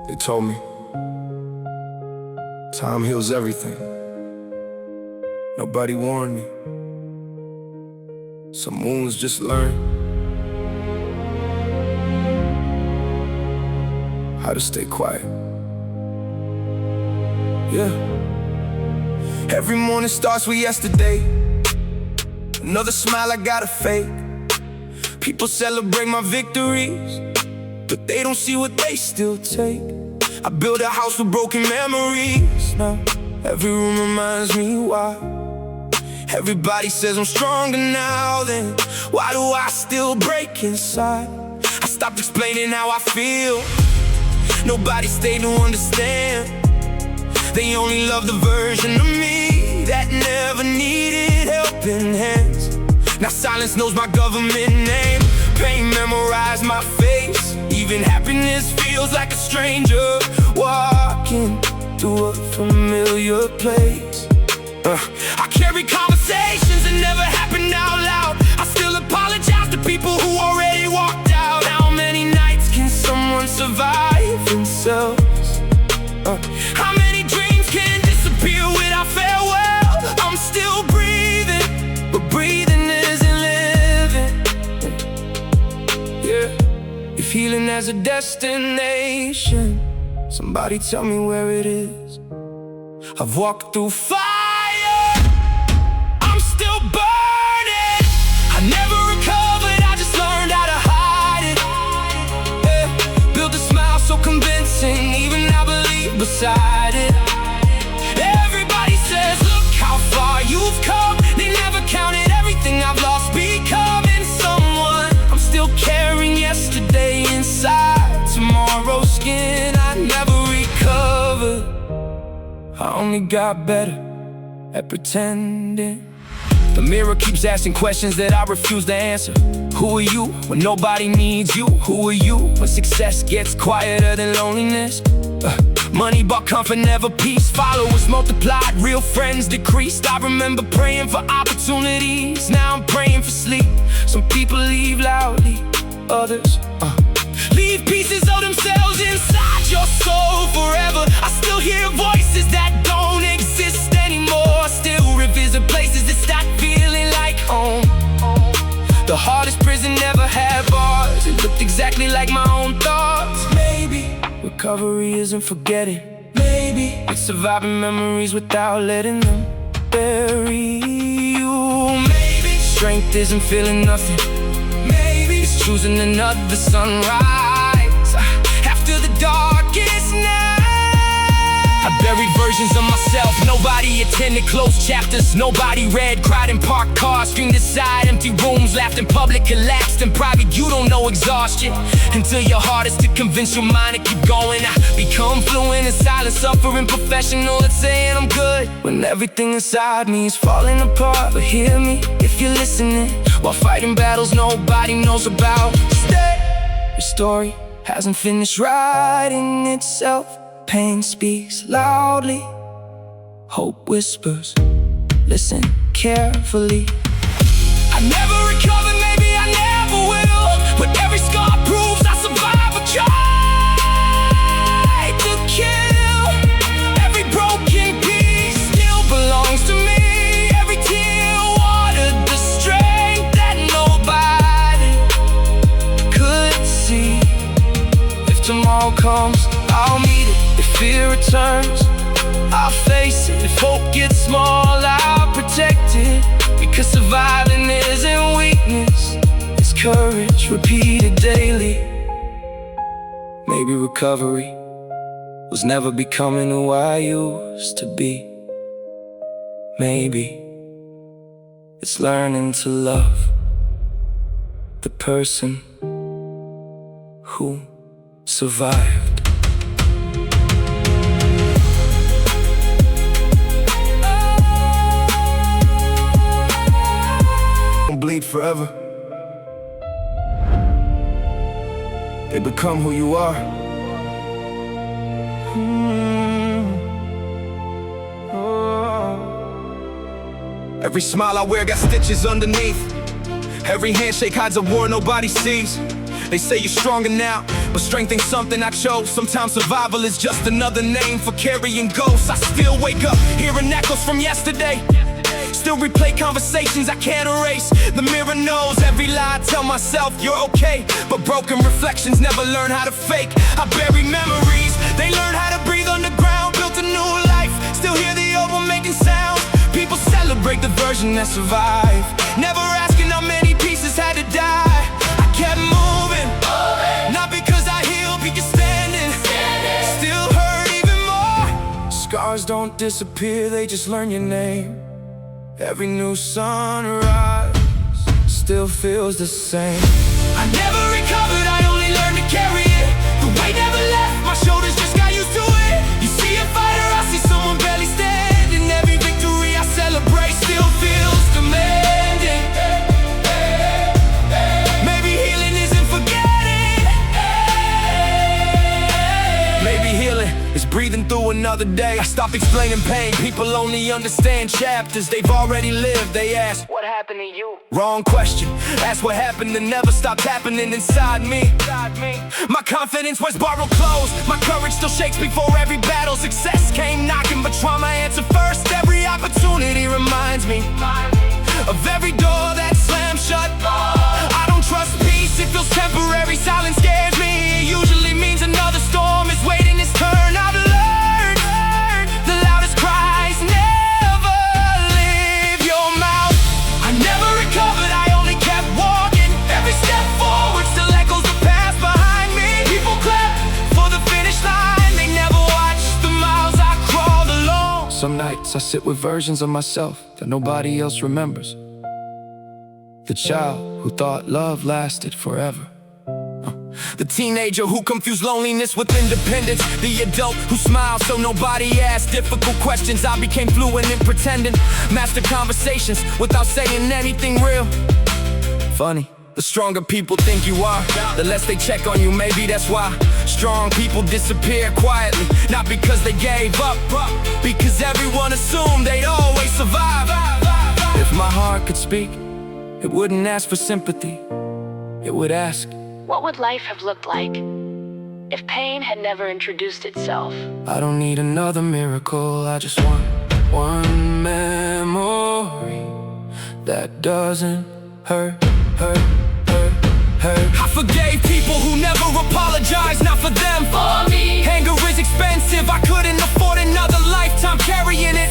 They told me time heals everything. Nobody warned me. Some wounds just learn how to stay quiet. Yeah. Every morning starts with yesterday. Another smile I gotta fake. People celebrate my victories, but they don't see what they still take. I built a house with broken memories. Now every room reminds me why. Everybody says I'm stronger now, then why do I still break inside? I stopped explaining how I feel. Nobody stayed to understand. They only love the version of me that never needed helping hands. Now silence knows my government name. Pain memorized my face. Even happiness feels like a stranger walking through a familiar place. I carry conversations that never happened out loud. I still apologize to people who already walked out. How many nights can someone survive themselves? How many dreams can disappear without farewell? I'm still breathing, but breathing isn't living. Yeah. If healing has a destination, somebody tell me where it is. I've walked through fire, I'm still burning. I never recovered, I just learned how to hide it. Yeah. Built a smile so convincing, even I believe beside it. Everybody says, look how far you've come. They never counted everything I've lost, becoming someone. I'm still carrying yesterday inside tomorrow's skin. I never recovered, I only got better at pretending. The mirror keeps asking questions that I refuse to answer. Who are you when nobody needs you? Who are you when success gets quieter than loneliness? Money bought comfort, never peace. Followers multiplied, real friends decreased. I remember praying for opportunities, now I'm praying for sleep. Some people leave loudly, others leave pieces of themselves inside your soul forever. I still hear voices that don't exist anymore. Still revisit places that stop feeling like home. The hardest prison never had bars. It looked exactly like my own thoughts. Maybe recovery isn't forgetting. Maybe it's surviving memories without letting them bury you. Maybe strength isn't feeling nothing. Maybe it's choosing another sunrise after the darkest night. I buried versions of myself. Nobody attended closed chapters. Nobody read, cried in parked cars, screamed inside empty rooms, laughed in public, collapsed in private. You don't know exhaustion until your heart is to convince your mind to keep going. I become fluent in silent, suffering professional at saying I'm good when everything inside me is falling apart. But hear me if you're listening, while fighting battles nobody knows about. Stay. Your story hasn't finished writing itself. Pain speaks loudly, hope whispers, listen carefully. I never recovered, maybe I never will, but every scar proves I survived a tried to kill. Every broken piece still belongs to me. Every tear watered the strength that nobody could see. If tomorrow comes, I'll meet it. If fear returns, I'll face it. If hope gets small, I'll protect it. Because surviving isn't weakness, it's courage repeated daily. Maybe recovery was never becoming who I used to be. Maybe it's learning to love the person who survived. Bleed forever. They become who you are. Every smile I wear got stitches underneath. Every handshake hides a war nobody sees. They say you're stronger now, but strength ain't something I chose. Sometimes survival is just another name for carrying ghosts. I still wake up hearing echoes from yesterday, still replay conversations I can't erase. The mirror knows every lie I tell myself you're okay, but broken reflections never learn how to fake. I bury memories, they learn how to breathe underground. Built a new life, still hear the old one making sounds. People celebrate the version that survived, never asking how many pieces had to die. I kept moving, not because I healed, because standing. Still hurt even more. Scars don't disappear, they just learn your name. Every new sunrise still feels the same. I never recovered, I only learned to carry it. The weight never left, my shoulders just got used to it. You see a fighter, I see someone barely standing. Every victory I celebrate still feels demanding. Maybe healing isn't forgetting. Maybe healing is breathing through another day. I stopped explaining pain, people only understand chapters they've already lived. They ask, what happened to you? Wrong question, ask what happened and never stopped happening inside me. My confidence was borrowed clothes, my courage still shakes before every battle. Success came knocking, but trauma answered first. Every opportunity reminds me of every door that slammed shut. I don't trust peace, it feels temporary. Silence scares me, it usually means another storm is waiting its turn. I've learned the loudest cries never leave your mouth. I never recovered, I only kept walking. Every step forward still echoes the past behind me. People clap for the finish line, they never watch the miles I crawled along. Some nights I sit with versions of myself that nobody else remembers. The child who thought love lasted forever. The teenager who confused loneliness with independence. The adult who smiled so nobody asked difficult questions. I became fluent in pretending, mastered conversations without saying anything real. Funny, the stronger people think you are, the less they check on you. Maybe that's why strong people disappear quietly. Not because they gave up, because everyone assumed they'd always survive. If my heart could speak, it wouldn't ask for sympathy. It would ask, what would life have looked like if pain had never introduced itself? I don't need another miracle, I just want one memory that doesn't hurt. I forgave people who never apologized, not for them, for me. Anger is expensive, I couldn't afford another lifetime carrying it.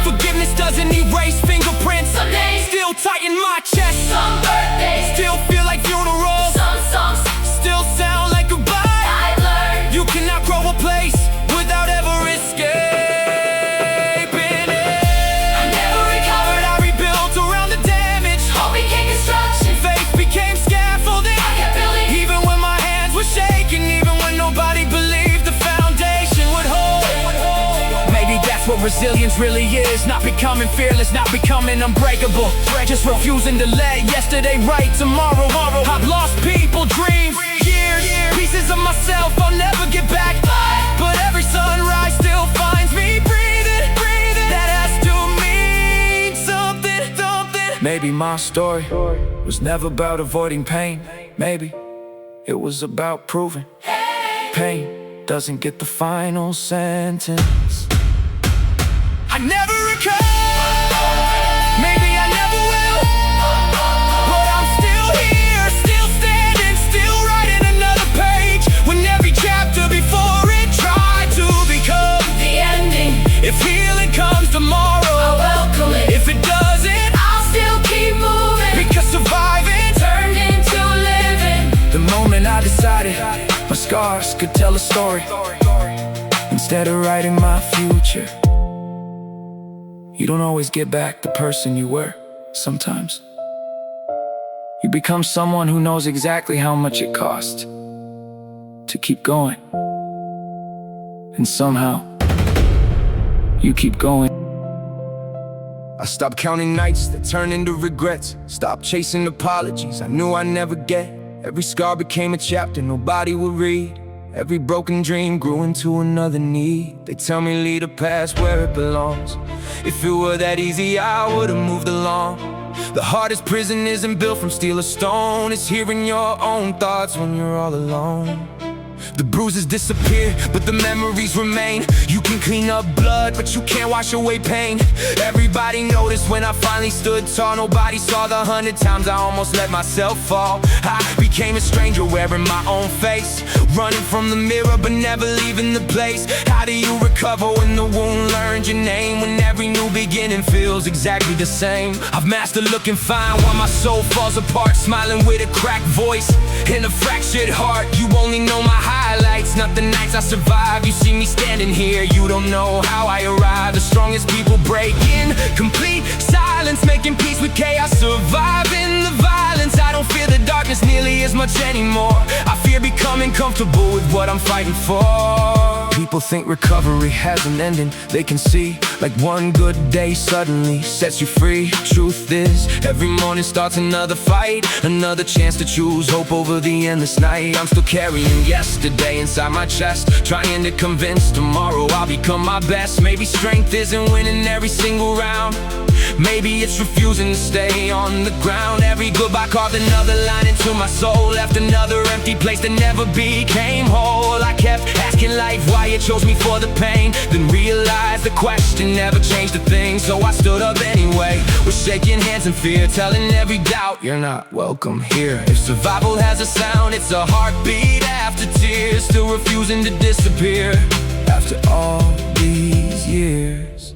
Forgiveness doesn't erase fingerprints. Some days still tighten my chest. Some birthdays still feel like funerals. Some songs still sound like goodbye. I learned you cannot grow a place without ever escaping it. I never recovered, I rebuilt around the damage. Hope became construction, faith became scaffolding. I kept building, even when my hands were shaking, even when nobody believed the foundation would hold. Maybe that's what resilience really is. Not becoming fearless, not becoming unbreakable, just refusing to let yesterday right tomorrow. I've lost people, dreams, years, pieces of myself I'll never get back. But every sunrise still finds me breathing. That has to mean something. Maybe my story was never about avoiding pain. Maybe it was about proving pain doesn't get the final sentence. I never recovered, maybe I never will, but I'm still here, still standing, still writing another page. When every chapter before it tried to become the ending. If healing comes tomorrow, I'll welcome it. If it doesn't, I'll still keep moving, because surviving turned into living. The moment I decided my scars could tell a story instead of writing my future. You don't always get back the person you were. Sometimes you become someone who knows exactly how much it costs to keep going. And somehow you keep going. I stopped counting nights that turned into regrets. Stopped chasing apologies I knew I'd never get. Every scar became a chapter nobody would read. Every broken dream grew into another need. They tell me leave the past where it belongs. If it were that easy, I would've moved along. The hardest prison isn't built from steel or stone. It's hearing your own thoughts when you're all alone. The bruises disappear, but the memories remain. You can clean up blood, but you can't wash away pain. Everybody noticed when I finally stood tall. Nobody saw the 100 times I almost let myself fall. I became a stranger wearing my own face, running from the mirror but never leaving the place. How do you recover when the wound learned your name? When every new beginning feels exactly the same. I've mastered looking fine while my soul falls apart, smiling with a cracked voice and a fractured heart. You only know my highlights, not the nights I survive. You see me standing here, you don't know how I arrived. The strongest people break in complete silence, making peace with chaos, surviving the violence. I don't fear the darkness nearly as much anymore. I fear becoming comfortable with what I'm fighting for. People think recovery has an ending. They can see like one good day suddenly sets you free. Truth is, every morning starts another fight, another chance to choose hope over the endless night. I'm still carrying yesterday inside my chest, trying to convince tomorrow I'll become my best. Maybe strength isn't winning every single round. Maybe it's refusing to stay on the ground. Every goodbye carved another line into my soul, left another empty place that never became whole. I kept asking life why it chose me for the pain, then realized the question never changed a thing. So I stood up anyway, with shaking hands and fear, telling every doubt you're not welcome here. If survival has a sound, it's a heartbeat after tears, still refusing to disappear. After all these years,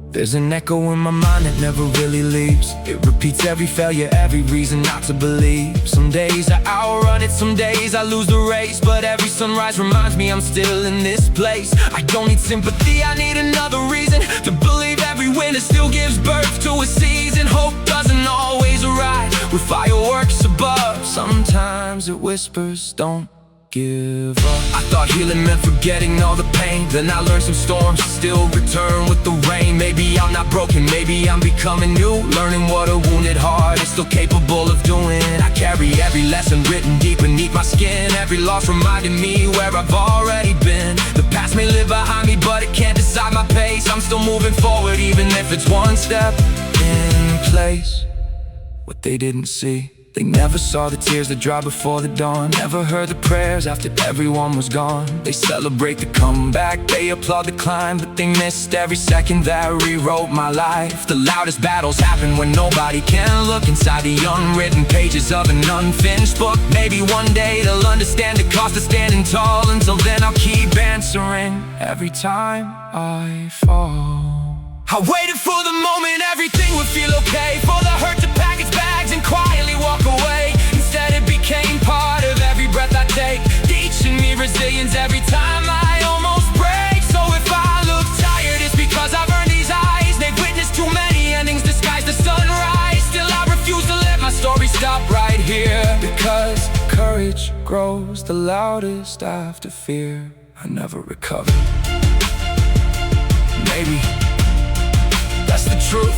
there's an echo in my mind that never really leaves. It repeats every failure, every reason not to believe. Some days I outrun it, some days I lose the race, but every sunrise reminds me I'm still in this place. I don't need sympathy, I need another reason to believe every winter still gives birth to a season. Hope doesn't always arrive with fireworks above. Sometimes it whispers, don't give up. I thought healing meant forgetting all the pain. Then I learned some storms still return with the rain. Maybe I'm not broken, maybe I'm becoming new, learning what a wounded heart is still capable of doing. I carry every lesson written deep beneath my skin. Every loss reminded me where I've already been. The past may live behind me, but it can't decide my pace. I'm still moving forward, even if it's one step in place. What they didn't see, they never saw the tears that dry before the dawn, never heard the prayers after everyone was gone. They celebrate the comeback, they applaud the climb, but they missed every second that rewrote my life. The loudest battles happen when nobody can look inside the unwritten pages of an unfinished book. Maybe one day they'll understand the cost of standing tall. Until then I'll keep answering every time I fall. I waited for the moment everything would feel okay, for the hurt to pack its bags and quietly walk away. Instead it became part of every breath I take, teaching me resilience every time I almost break. So if I look tired, it's because I've earned these eyes. They've witnessed too many endings disguise the sunrise. Still I refuse to let my story stop right here, because courage grows the loudest after fear. I never recovered. Maybe that's the truth.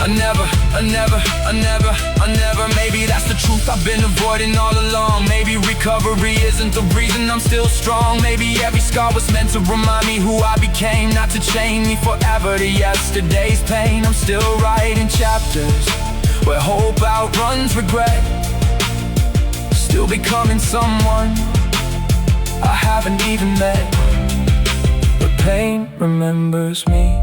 I never, maybe that's the truth I've been avoiding all along. Maybe recovery isn't the reason I'm still strong. Maybe every scar was meant to remind me who I became, not to chain me forever to yesterday's pain. I'm still writing chapters where hope outruns regret, still becoming someone I haven't even met. But pain remembers me,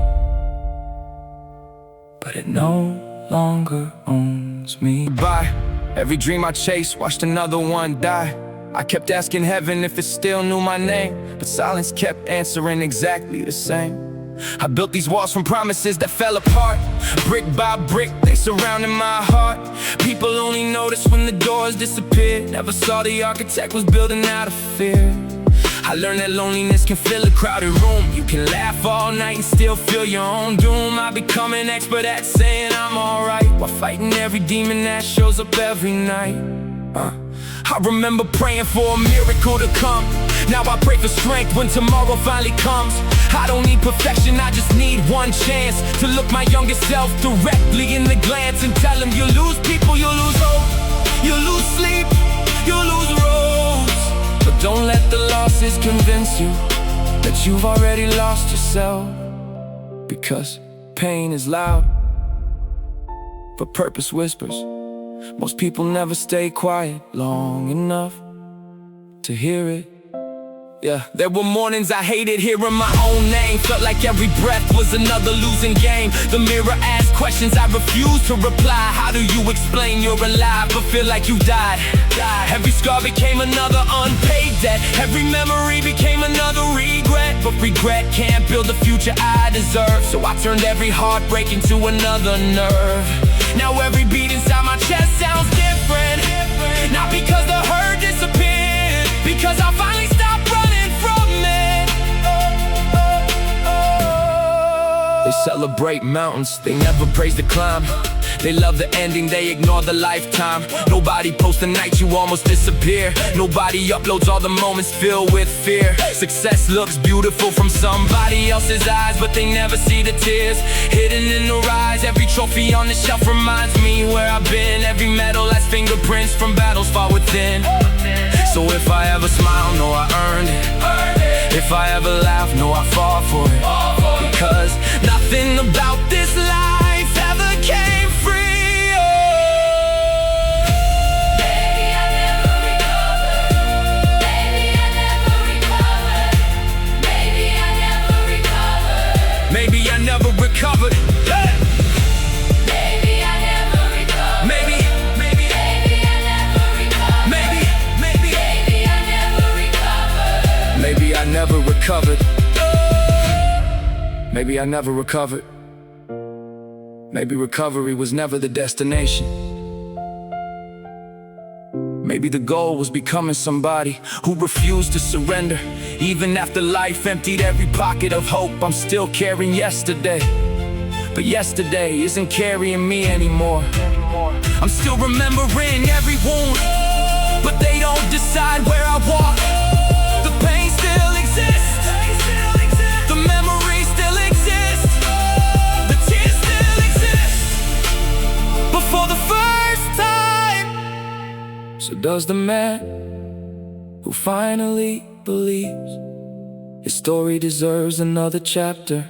but it no longer owns me. Goodbye, every dream I chased, watched another one die. I kept asking heaven if it still knew my name, but silence kept answering exactly the same. I built these walls from promises that fell apart. Brick by brick, they surrounded my heart. People only noticed when the doors disappeared, never saw the architect was building out of fear. I learned that loneliness can fill a crowded room. You can laugh all night and still feel your own doom. I become an expert at saying I'm alright, while fighting every demon that shows up every night. I remember praying for a miracle to come. Now I pray for strength when tomorrow finally comes. I don't need perfection, I just need one chance to look my younger self directly in the glance and tell him, you lose people, you lose hope, you lose sleep, you lose roads. But don't let the losses convince you that you've already lost yourself, because pain is loud, but purpose whispers. Most people never stay quiet long enough to hear it. Yeah, there were mornings I hated hearing my own name. Felt like every breath was another losing game. The mirror asked questions I refused to reply. How do you explain you're alive but feel like you died? Every scar became another unpaid debt. Every memory became another regret. But regret can't build the future I deserve. So I turned every heartbreak into another nerve. Now every beat inside my chest sounds different. Not because the hurt disappeared, because I finally stopped running from it. They celebrate mountains, they never praise the climb. They love the ending, they ignore the lifetime. Nobody posts the night you almost disappear. Nobody uploads all the moments filled with fear. Success looks beautiful from somebody else's eyes, but they never see the tears hidden in their eyes. Every trophy on the shelf reminds me where I've been. Every medal has fingerprints from battles fought within. So if I ever smile, know I earned it. If I ever laugh, know I fought for it. Because nothing about this life ever came free. Oh. Maybe I never recovered. Maybe I never recovered. Maybe I never recovered. Maybe I never recovered. Hey! Maybe I never recovered. Maybe I never recovered. Maybe I never recovered. Maybe I never recovered. Maybe I never recovered. Maybe recovery was never the destination. Maybe the goal was becoming somebody who refused to surrender. Even after life emptied every pocket of hope, I'm still carrying yesterday. But yesterday isn't carrying me anymore. I'm still remembering every wound, but they don't decide where I walk. The pain still exists. The memories still exist. The tears still exist. But for the first time, so does the man who finally believes his story deserves another chapter.